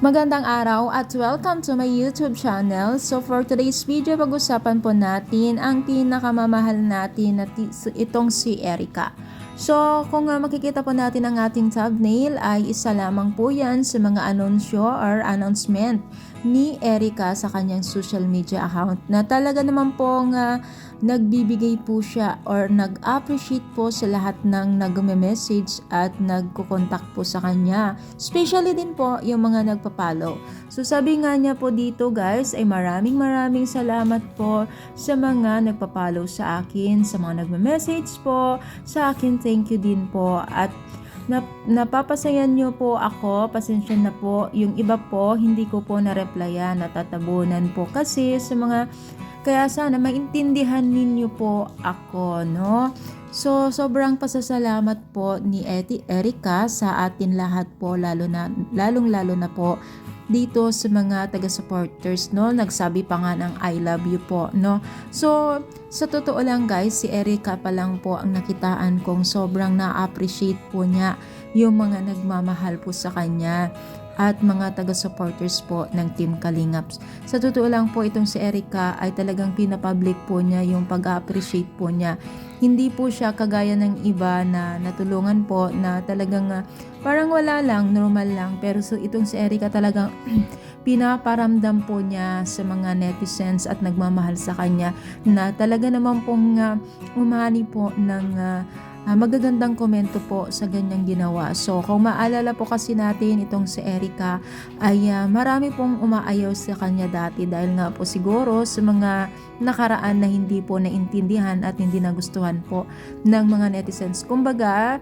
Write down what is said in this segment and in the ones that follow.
Magandang araw at welcome to my YouTube channel. So for today's video, pag-usapan po natin ang pinakamamahal natin na itong si Erica. So kung makikita po natin ang ating thumbnail ay isa lamang po yan sa mga anunsyo or announcement ni Erica sa kanyang social media account na talaga naman pong nagbibigay po siya or nag-appreciate po sa lahat ng nag-message at nagko-contact po sa kanya. Especially din po yung mga nagpa-follow. So sabi nga niya po dito guys ay maraming salamat po sa mga nagpa-follow sa akin, sa mga nagme-message po sa akin, thank you din po at napapasayan nyo po ako, pasensya na po, yung iba po hindi ko po na-replyan, natatabunan po kasi sa mga kaya sana maintindihan ninyo po ako, no? So, sobrang pasasalamat po ni Erica sa atin lahat po, lalong lalo na po dito sa mga taga-supporters, no? Nagsabi pa nga ng I love you po, no? So, sa totoo lang guys, si Erica pa lang po ang nakitaan kong sobrang na-appreciate po niya yung mga nagmamahal po sa kanya at mga taga-supporters po ng Team Kalingaps. Sa totoo lang po itong si Erica ay talagang pinapublic po niya yung pag-appreciate po niya. Hindi po siya kagaya ng iba na natulungan po na talagang parang wala lang, normal lang. Pero so itong si Erica talagang pinaparamdam po niya sa mga netizens at nagmamahal sa kanya na talaga naman pong umani po ng magagandang komento po sa ganyang ginawa. So kung maalala po kasi natin itong si Erica ay marami pong umaayaw sa kanya dati dahil nga po siguro sa mga nakaraan na hindi po naintindihan at hindi nagustuhan po ng mga netizens. Kumbaga,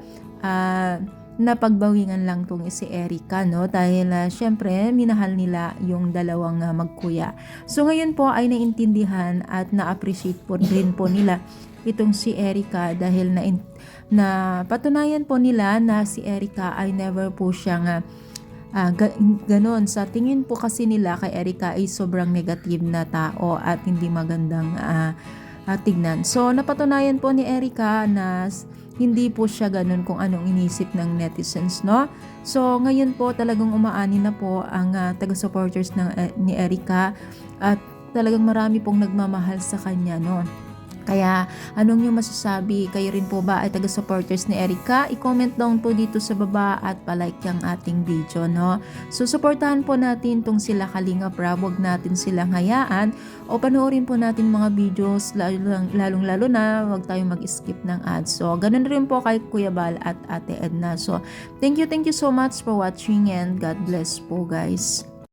napagbawingan lang tong si Erica, no? Dahil syempre minahal nila yung dalawang magkuya. So ngayon po ay naintindihan at na-appreciate po rin po nila itong si Erica dahil na patunayan po nila na si Erica ay never po siyang ganon. Sa tingin po kasi nila kay Erica ay sobrang negative na tao at hindi magandang tignan. So napatunayan po ni Erica na hindi po siya ganun kung anong inisip ng netizens, no? So ngayon po talagang umaani na po ang taga-supporters ni Erica at talagang marami pong nagmamahal sa kanya, no? Kaya anong yung masasabi? Kayo rin po ba ay taga-supporters ni Erica? I-comment down po dito sa baba at palike yung ating video, no? So supportahan po natin tong sila Kalingap Rab, huwag natin silang hayaan o panoorin po natin mga videos lalong lalo na huwag tayong mag-skip ng ads. So ganun rin po kay Kuya Bal at Ate Edna. So thank you so much for watching and God bless po guys.